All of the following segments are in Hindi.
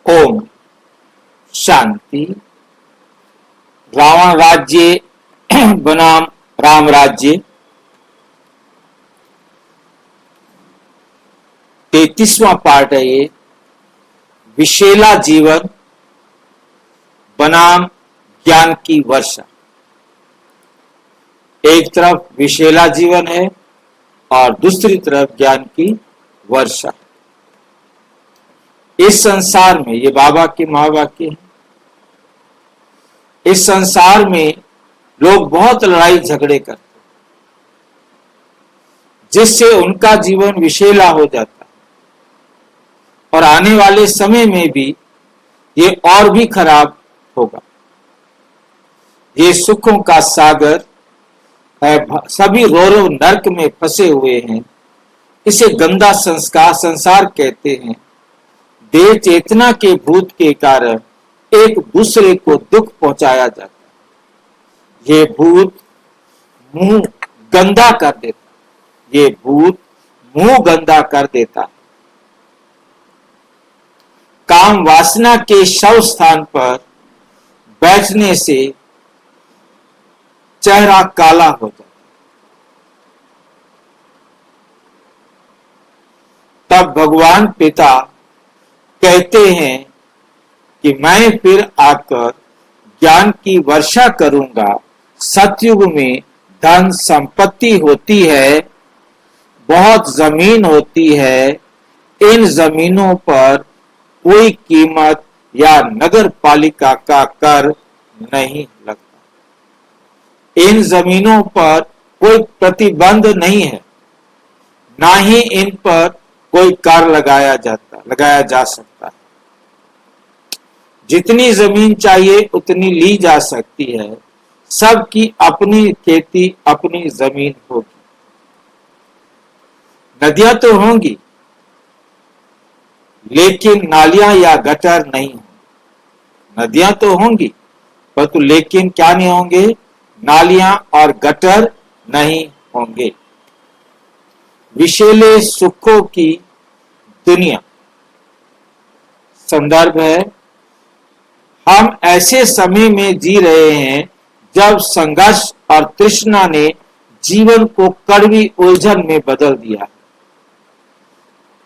ओम शांति। रावण राज्य बनाम राम राज्य। 33वां पार्ट है ये। विशेला जीवन बनाम ज्ञान की वर्षा। एक तरफ विशेला जीवन है और दूसरी तरफ ज्ञान की वर्षा। इस संसार में, ये बाबा के महावाक्य है, इस संसार में लोग बहुत लड़ाई झगड़े करते हैं जिससे उनका जीवन विशेला हो जाता है और आने वाले समय में भी ये और भी खराब होगा। ये सुखों का सागर है, सभी रोरो नरक में फंसे हुए हैं। इसे गंदा संसार कहते हैं। देह चेतना के भूत के कारण एक दूसरे को दुख पहुंचाया जाता है। ये भूत मुंह गंदा कर देता है। ये भूत मुंह गंदा कर देता है। काम वासना के शव स्थान पर बैठने से चेहरा काला हो जाता है। तब भगवान पिता कहते हैं कि मैं फिर आकर ज्ञान की वर्षा करूंगा। सतयुग में धन संपत्ति होती है, बहुत जमीन होती है। इन जमीनों पर कोई कीमत या नगर पालिका का कर नहीं लगता। इन जमीनों पर कोई प्रतिबंध नहीं है, ना ही इन पर कोई कर लगाया जा सकता है। जितनी जमीन चाहिए उतनी ली जा सकती है। सबकी अपनी खेती, अपनी जमीन होगी। नदियां तो होंगी लेकिन नालियां या गटर नहीं होंगी। नदियां तो होंगी परंतु लेकिन क्या नहीं होंगे? नालियां और गटर नहीं होंगे। विशेले सुखों की दुनिया। संदर्भ है, हम ऐसे समय में जी रहे हैं जब संघर्ष और तृष्णा ने जीवन को कड़वी उलझन में बदल दिया।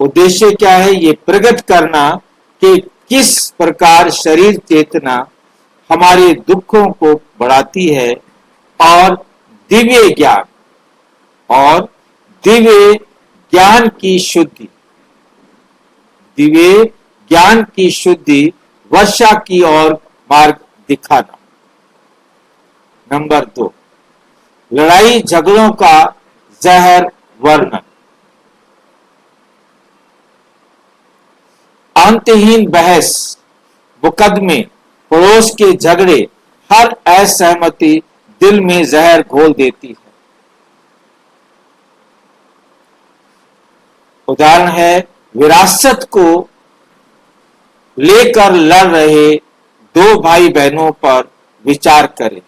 उद्देश्य क्या है? ये प्रकट करना कि किस प्रकार शरीर चेतना हमारे दुखों को बढ़ाती है और दिव्य ज्ञान की शुद्धि, दिव्य ज्ञान की शुद्धि वर्षा की ओर मार्ग दिखाना। नंबर 2, लड़ाई झगड़ों का जहर वर्णन। अंतहीन बहस, मुकदमे, पड़ोस के झगड़े, हर असहमति दिल में जहर घोल देती है। उदाहरण है, विरासत को लेकर लड़ रहे दो भाई बहनों पर विचार करें।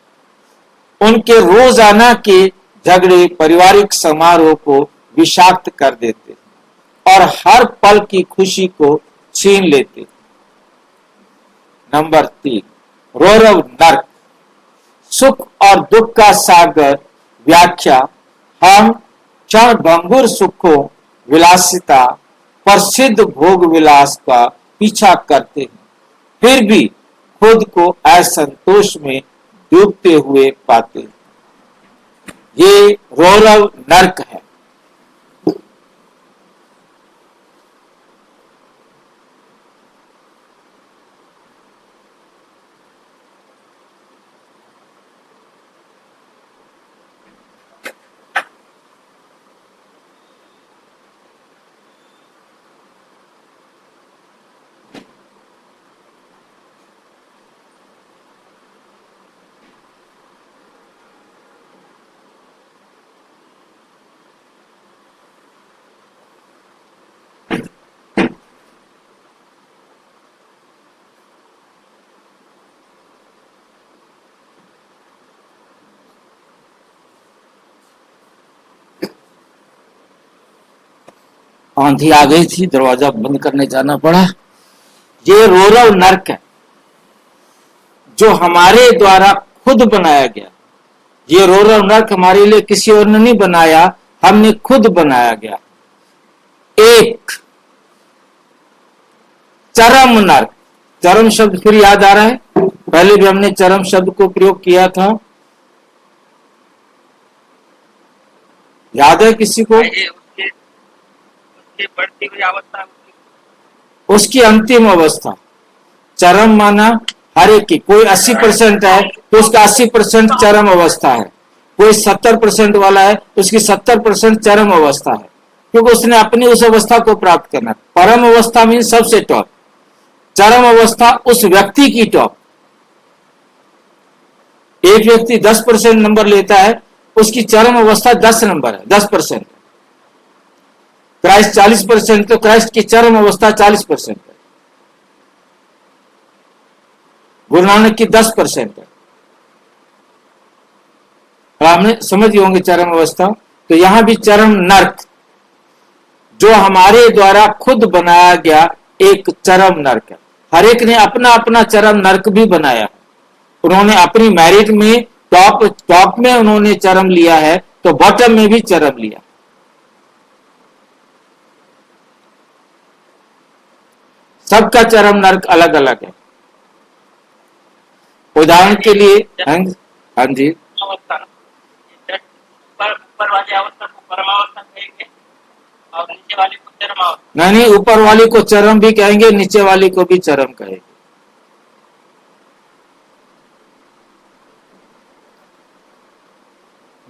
उनके रोजाना के झगड़े पारिवारिक समारोह को विषाक्त कर देते और हर पल की खुशी को छीन लेते। नंबर 3, रौरव नर्क, सुख और दुख का सागर। व्याख्या, हम क्षण भंगुर सुखों, विलासिता, प्रसिद्ध भोग विलास का पीछा करते हैं, फिर भी खुद को असंतोष में डूबते हुए पाते हैं। ये रौरव नर्क है। आंधी आ गई थी, दरवाजा बंद करने जाना पड़ा। ये रौरव नरक है जो हमारे द्वारा खुद बनाया गया। ये रौरव नरक हमारे लिए किसी और ने नहीं बनाया, हमने खुद बनाया गया। एक चरम नरक, चरम शब्द फिर याद आ रहा है, पहले भी हमने चरम शब्द को प्रयोग किया था, याद है किसी को? बढ़ती हुई अवस्था, उसकी अंतिम अवस्था। चरम माना हर एक की, कोई 80% है तो उसका 80% चरम अवस्था है, कोई 70% वाला है तो उसकी 70% चरम अवस्था है, क्योंकि उसने अपनी उस अवस्था को प्राप्त करना। परम अवस्था मीन सबसे टॉप, चरम अवस्था उस व्यक्ति की टॉप। एक व्यक्ति 10% नंबर लेता है, उसकी चरम अवस्था 10 नंबर है, 10%। क्राइस्ट 40%, तो क्राइस्ट की चरम अवस्था 40% है। गुरु नानक की 10% है। हमने समझ गए होंगे चरम अवस्था। तो यहां भी चरम नरक जो हमारे द्वारा खुद बनाया गया एक चरम नरक है। हर एक ने अपना अपना चरम नरक भी बनाया। उन्होंने अपनी मैरिट में टॉप में उन्होंने चरम लिया है, तो बॉटम में भी चरम लिया। सबका चरम नरक अलग अलग है। उदाहरण के लिए, हाँ जी, ऊपर वाली अवस्था को परमावस्था कहेंगे और नीचे वाली को चरमावस्था। नहीं, ऊपर वाली को चरम भी कहेंगे, नीचे वाली को भी चरम कहेंगे।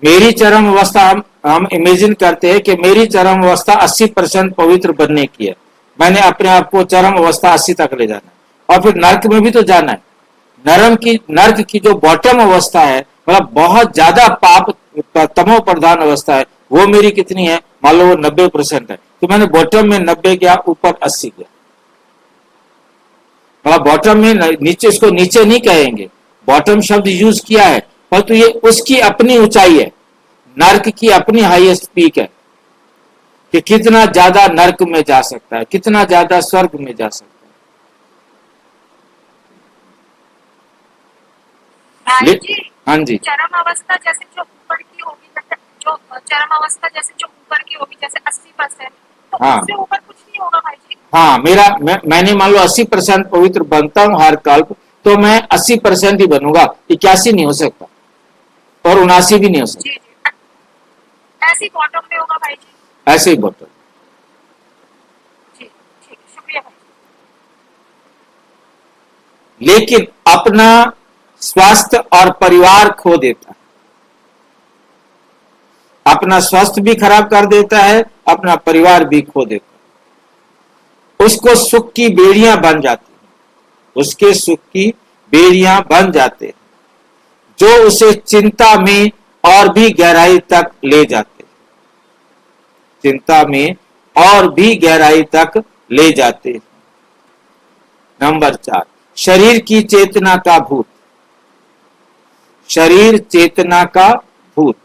मेरी चरम अवस्था हम इमेजिन करते हैं कि मेरी चरम अवस्था 80% पवित्र बनने की है। मैंने अपने आप को चरम अवस्था 80 तक ले जाना है, और फिर नर्क में भी तो जाना है। नर्क की जो बॉटम अवस्था है, मतलब बहुत ज्यादा पाप तमो प्रधान अवस्था है, वो मेरी कितनी है? मान लो वो 90% है, तो मैंने बॉटम में 90 गया, ऊपर 80 गया। मतलब बॉटम में नीचे, इसको नीचे नहीं कहेंगे, बॉटम शब्द यूज किया है, परंतु ये उसकी अपनी ऊंचाई है, नर्क की अपनी हाईएस्ट पीक है कि कितना ज्यादा नर्क में जा सकता है, कितना ज्यादा स्वर्ग में जा सकता है। हाँ जी, चरम अवस्था जैसे जो ऊपर की होगी, जो चरम अवस्था जैसे जो ऊपर की होगी, जैसे 80%, तो हाँ, उससे ऊपर कुछ नहीं होगा भाई जी। हाँ, मैंने मान लो 80% पवित्र बनता हूं हर कल्प, तो मैं 80% ही बनूंगा, 81 नहीं हो सकता और 79 भी नहीं हो सकता। जी जी, ऐसी बॉटम में होगा भाई जी। ऐसे ही बॉटम। जी ठीक, शुक्रिया भाई। लेकिन अपना स्वास्थ्य और परिवार खो देता है, अपना स्वास्थ्य भी खराब कर देता है, अपना परिवार भी खो देता है। उसको सुख की बेड़ियां बन जाती हैं, उसके सुख की बेड़ियां बन जाते हैं, जो उसे चिंता में और भी गहराई तक ले जाते हैं, चिंता में और भी गहराई तक ले जाते हैं। नंबर 4, शरीर की चेतना का भूत। शरीर चेतना का भूत,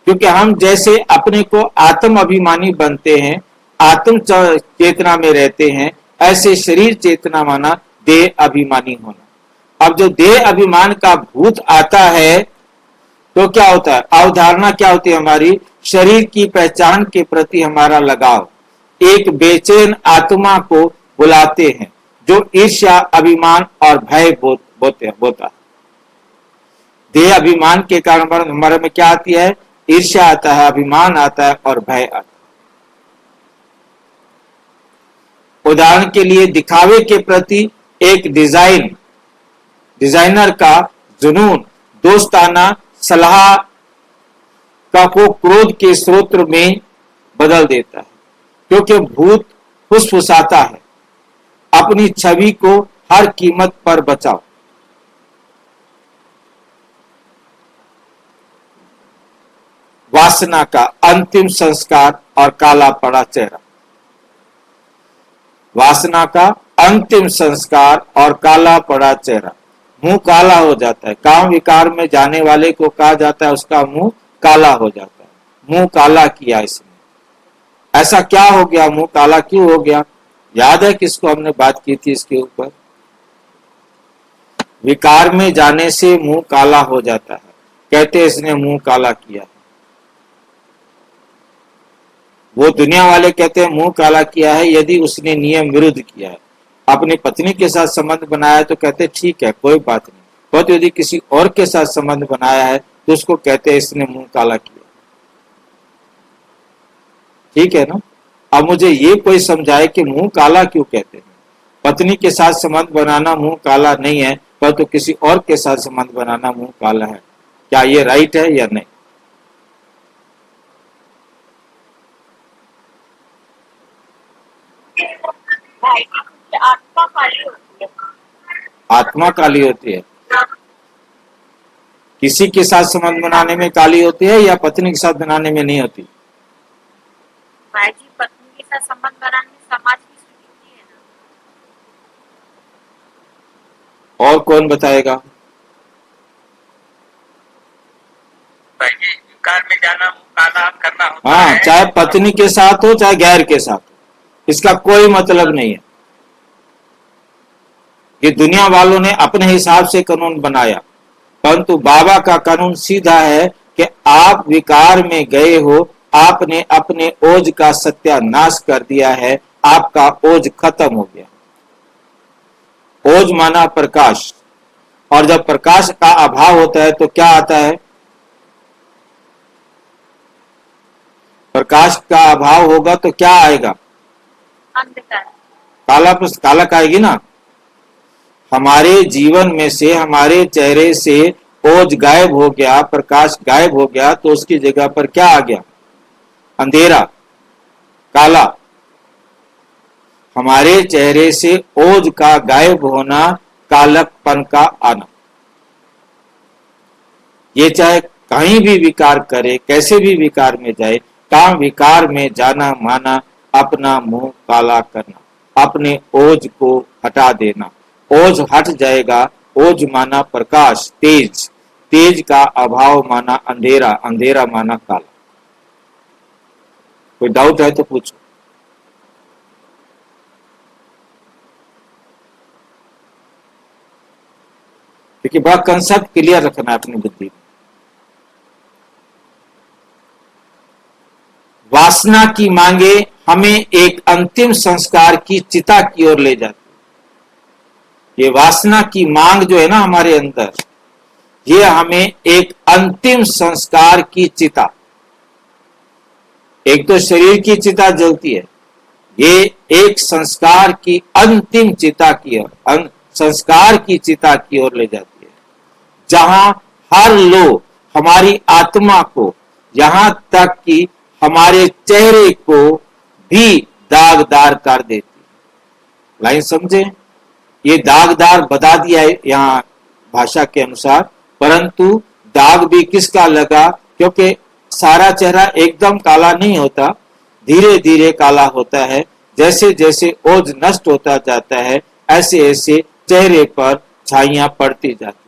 क्योंकि हम जैसे अपने को आत्म अभिमानी बनते हैं, आत्म चेतना में रहते हैं, ऐसे शरीर चेतना माना देह अभिमानी होना। अब जो देह अभिमान का भूत आता है तो क्या होता है? अवधारणा क्या होती है हमारी? शरीर की पहचान के प्रति हमारा लगाव एक बेचैन आत्मा को बुलाते हैं, जो ईर्ष्या, अभिमान और भय बोता है। देह अभिमान के कारण हमारे में क्या आती है? ईर्ष्या आता है, अभिमान आता है और भय आता है। उदाहरण के लिए, दिखावे के प्रति एक डिजाइनर का जुनून दोस्ताना सलाह का को क्रोध के स्रोत में बदल देता है, क्योंकि भूत फुसफुसाता है, अपनी छवि को हर कीमत पर बचाओ। वासना का अंतिम संस्कार और काला पड़ा चेहरा। वासना का अंतिम संस्कार और काला पड़ा चेहरा, मुंह काला हो जाता है। काम विकार में जाने वाले को कहा जाता है उसका मुंह काला हो जाता है। मुंह काला किया इसने, ऐसा क्या हो गया? मुंह काला क्यों हो गया? याद है किसको हमने बात की थी इसके ऊपर? विकार में जाने से मुंह काला हो जाता है, कहते इसने मुंह काला किया। वो दुनिया वाले कहते हैं मुंह काला किया है यदि उसने नियम विरुद्ध किया है। अपनी पत्नी के साथ संबंध बनाया है तो कहते ठीक है कोई बात नहीं, बहुत यदि किसी और के साथ संबंध बनाया है तो उसको कहते हैं इसने मुंह काला किया। ठीक है ना? अब मुझे ये कोई समझाए कि मुंह काला क्यों कहते हैं? पत्नी के साथ संबंध बनाना मुंह काला नहीं है, परंतु किसी और के साथ संबंध बनाना मुंह काला है। क्या ये राइट है या नहीं? आत्मा काली होती है। आत्मा काली होती है? किसी के साथ संबंध बनाने में काली होती है या पत्नी के साथ बनाने में नहीं होती? भाई जी, पत्नी के साथ संबंध बनाने में समाज की स्वीकृति है ना। और कौन बताएगा? भाई जी, विकार में जाना मुंह काला करना होता हाँ, है। चाहे पत्नी के साथ हो चाहे गैर के साथ हो, इसका कोई मतलब नहीं है। ये दुनिया वालों ने अपने हिसाब से कानून बनाया, परंतु बाबा का कानून सीधा है कि आप विकार में गए हो, आपने अपने ओज का सत्यानाश कर दिया है, आपका ओज खत्म हो गया। ओज माना प्रकाश, और जब प्रकाश का अभाव होता है तो क्या आता है? प्रकाश का अभाव होगा तो क्या आएगा? अंधकार। काला प्लस कालक आएगी ना। हमारे जीवन में से, हमारे चेहरे से ओज गायब हो गया, प्रकाश गायब हो गया, तो उसकी जगह पर क्या आ गया? अंधेरा, काला। हमारे चेहरे से ओज का गायब होना, कालकपन का आना। ये चाहे कहीं भी विकार करे, कैसे भी विकार में जाए, काम विकार में जाना माना अपना मुंह काला करना, अपने ओज को हटा देना। ओज हट जाएगा, ओज माना प्रकाश, तेज, तेज का अभाव माना अंधेरा, अंधेरा माना काला। कोई डाउट है तो पूछो। क्योंकि बड़ा कंसेप्ट क्लियर रखना है अपनी बुद्धि में। वासना की मांगे हमें एक अंतिम संस्कार की चिता की ओर ले जाती है। ये वासना की मांग जो है ना हमारे अंदर, ये हमें एक अंतिम संस्कार की चिता, एक तो शरीर की चिता जलती है, ये एक संस्कार की अंतिम चिता की ओर, संस्कार की चिता की ओर ले जाती है, जहां हर लोग हमारी आत्मा को, यहां तक कि हमारे चेहरे को भी दागदार कर देती है। लाइन समझे? ये दागदार बता दिया है यहाँ भाषा के अनुसार, परंतु दाग भी किसका लगा? क्योंकि सारा चेहरा एकदम काला नहीं होता, धीरे धीरे काला होता है। जैसे जैसे ओज नष्ट होता जाता है, ऐसे ऐसे चेहरे पर छाइयां पड़ती जाती है।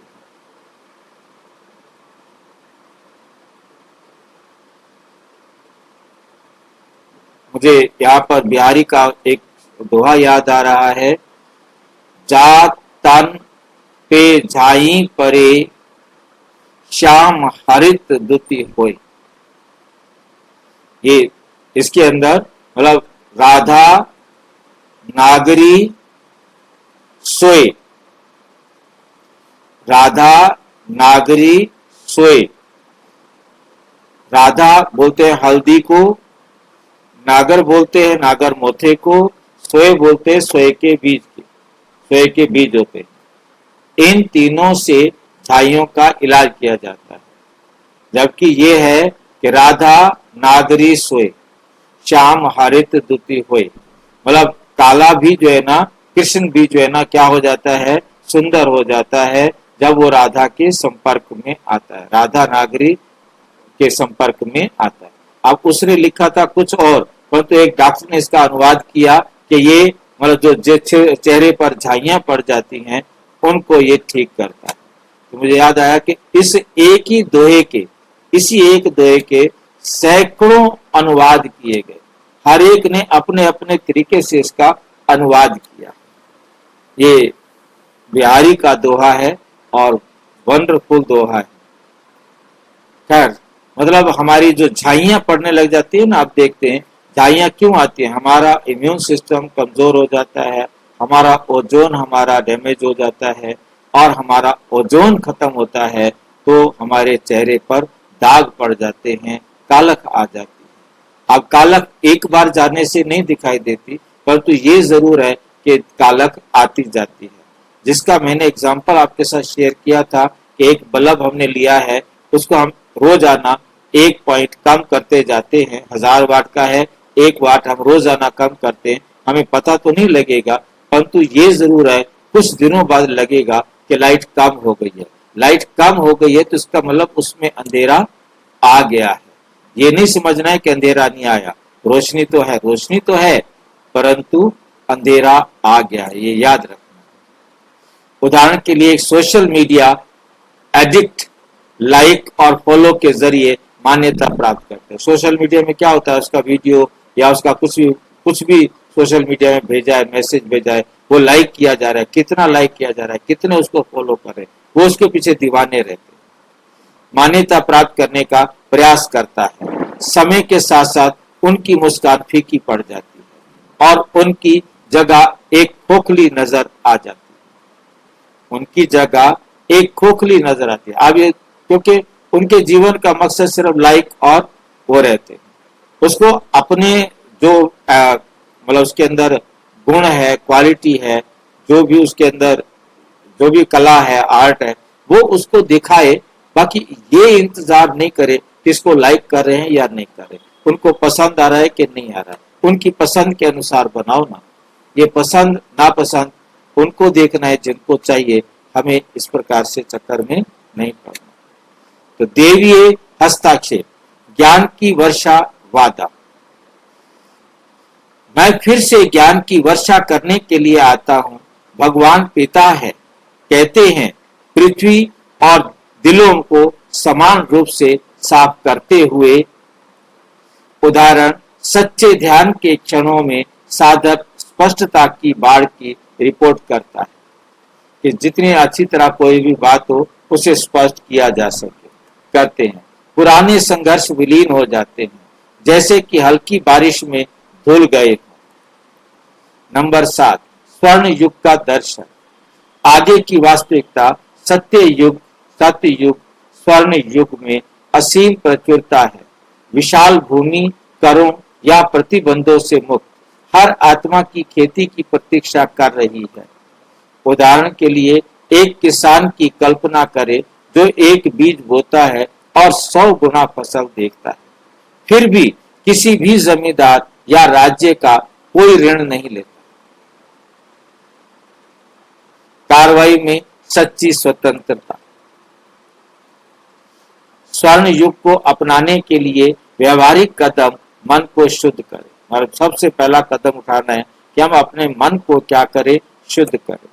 मुझे यहाँ पर बिहारी का एक दोहा याद आ रहा है, जा तन पे झाई परे श्याम हरित दुति होय। ये इसके अंदर मतलब राधा नागरी सोए, राधा नागरी सोए। राधा बोलते हैं हल्दी को, नागर बोलते हैं नागर मोथे को, सोए बोलते हैं सोए के बीज के, सोए के बीज होते हैं। इन तीनों से झाइयों का इलाज किया जाता है। जबकि ये है कि राधा नागरी सोए श्याम हरित दुति होए, मतलब काला भी जो है ना, कृष्ण भी जो है ना, क्या हो जाता है? सुंदर हो जाता है जब वो राधा के संपर्क में आता है, राधा नागरी के संपर्क में आता है। अब उसने लिखा था कुछ और, परंतु एक डॉक्टर ने इसका अनुवाद किया कि ये मतलब जो चेहरे पर झाइयां पड़ जाती हैं उनको ये ठीक करता है। तो मुझे याद आया कि इस एक ही दोहे के, इसी एक दोहे के सैकड़ों अनुवाद किए गए, हर एक ने अपने अपने तरीके से इसका अनुवाद किया। ये बिहारी का दोहा है और वंडरफुल दोहा है। खैर, मतलब हमारी जो झाइयां पड़ने लग जाती है ना, आप देखते हैं झाइयां क्यों आती है, हमारा इम्यून सिस्टम कमजोर हो जाता है, हमारा ओजोन हमारा डैमेज हो जाता है, और हमारा ओजोन खत्म होता है तो हमारे चेहरे पर दाग पड़ जाते हैं, कालक आ जाती है। अब कालक एक बार जाने से नहीं दिखाई देती, परंतु ये जरूर है कि कालक आती जाती है, जिसका मैंने एग्जाम्पल आपके साथ शेयर किया था कि एक बल्ब हमने लिया है, उसको हम रोजाना 1 पॉइंट कम करते जाते हैं, 1000 वाट का है, 1 वाट हम रोजाना कम करते हैं, हमें पता तो नहीं लगेगा, परंतु ये जरूर है कुछ दिनों बाद लगेगा कि लाइट कम हो गई है। लाइट कम हो गई है तो इसका मतलब उसमें अंधेरा आ गया है। ये नहीं समझना है कि अंधेरा नहीं आया, रोशनी तो है, रोशनी तो है, परंतु अंधेरा आ गया, ये याद रखना। उदाहरण के लिए एक सोशल मीडिया एडिक्ट लाइक और फॉलो के जरिए मान्यता प्राप्त करते हैं। सोशल मीडिया में क्या होता है, उसका वीडियो या उसका कुछ भी सोशल मीडिया में भेजा है, मैसेज भेजा है, वो लाइक किया जा रहा है, कितना लाइक किया जा रहा है, कितने उसको फॉलो कर रहे हैं, वो उसके पीछे दीवाने रहते हैं, मान्यता प्राप्त करने का प्रयास करता है। समय के साथ साथ उनकी मुस्कान फीकी पड़ जाती है और उनकी जगह एक खोखली नजर आ जाती है, उनकी जगह एक खोखली नजर आती है। अब ये क्योंकि उनके जीवन का मकसद सिर्फ लाइक और वो रहते हैं, उसको अपने जो मतलब उसके अंदर गुण है, क्वालिटी है, जो भी उसके अंदर जो भी कला है, आर्ट है, वो उसको दिखाए, बाकी ये इंतजार नहीं करे कि इसको लाइक कर रहे हैं या नहीं कर रहे, उनको पसंद आ रहा है कि नहीं आ रहा है, उनकी पसंद के अनुसार बनाओ ना। ये पसंद नापसंद उनको देखना है जिनको चाहिए, हमें इस प्रकार से चक्कर में नहीं पड़ना। तो देवीय हस्ताक्षेप, ज्ञान की वर्षा वादा। मैं फिर से ज्ञान की वर्षा करने के लिए आता हूं, भगवान पिता है, कहते हैं पृथ्वी और दिलों को समान रूप से साफ करते हुए। उदाहरण, सच्चे ध्यान के क्षणों में साधक स्पष्टता की बाढ़ की रिपोर्ट करता है कि जितनी अच्छी तरह कोई भी बात हो उसे स्पष्ट किया जा सके, करते हैं। पुराने संघर्ष विलीन हो जाते हैं, जैसे कि हल्की बारिश में धुल गए। नंबर 7, स्वर्ण युग का दर्शन। आगे की वास्तविकता सत्य युग स्वर्ण युग में असीम प्रचुरता है। विशाल भूमि, करों या प्रतिबंधों से मुक्त हर आत्मा की खेती की प्रतीक्षा कर रही है। उदाहरण के लिए एक किसान की कल्पना करें जो एक बीज बोता है और 100 गुना फसल देखता है, फिर भी किसी भी जमींदार या राज्य का कोई ऋण नहीं लेता। कार्रवाई में सच्ची स्वतंत्रता। स्वर्ण युग को अपनाने के लिए व्यवहारिक कदम मन को शुद्ध करें। और सबसे पहला कदम उठाना है कि हम अपने मन को क्या करें, शुद्ध करें।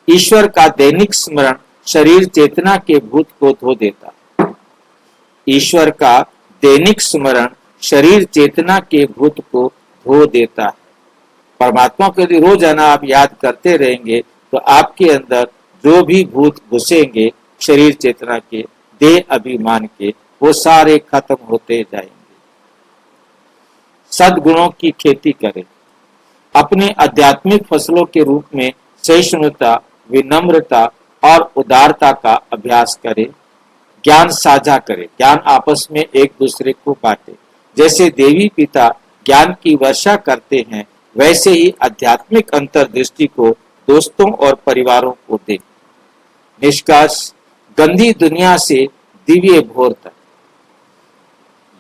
ईश्वर का दैनिक स्मरण शरीर चेतना के भूत को धो देता है। ईश्वर का दैनिक स्मरण शरीर चेतना के भूत को धो देता है। परमात्मा को यदि रोजाना आप याद करते रहेंगे तो आपके अंदर जो भी भूत घुसेंगे शरीर चेतना के, देह अभिमान के, वो सारे खत्म होते जाएंगे। सद्गुणों की खेती करें। अपने आध्यात्मिक फसलों के रूप में सहिष्णुता, विनम्रता और उदारता का अभ्यास करें। ज्ञान साझा करें, ज्ञान आपस में एक दूसरे को बांटे। जैसे देवी पिता ज्ञान की वर्षा करते हैं, वैसे ही आध्यात्मिक अंतर्दृष्टि को दोस्तों और परिवारों को दें। निष्कर्ष, गंदी दुनिया से दिव्य भोर तक।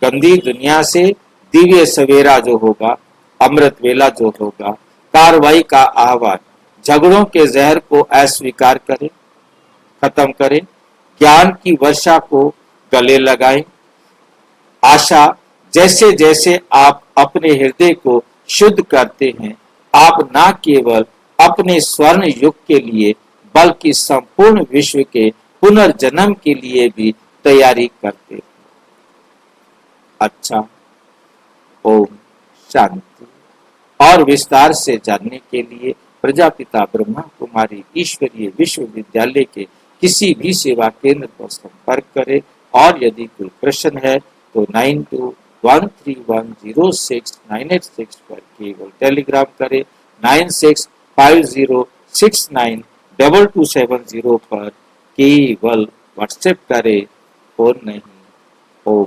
गंदी दुनिया से दिव्य सवेरा जो होगा, अमृत वेला जो होगा, कार्रवाई का आह्वान। झगड़ों के जहर को अस्वीकार करें, खत्म करें। ज्ञान की वर्षा को गले लगाएं। आशा, जैसे जैसे आप अपने हृदय को शुद्ध करते हैं, आप न केवल अपने स्वर्ण युग के लिए बल्कि संपूर्ण विश्व के पुनर्जन्म के लिए भी तैयारी करते हैं। अच्छा, ओम शांति। और विस्तार से जानने के लिए प्रजापिता ब्रह्मा कुमारी ईश्वरीय विश्वविद्यालय के किसी भी सेवा केंद्र पर संपर्क करें और यदि कोई प्रश्न है तो 9213106986 पर केवल टेलीग्राम करें। 9650692270 पर केवल व्हाट्सएप करें और नहीं। ओम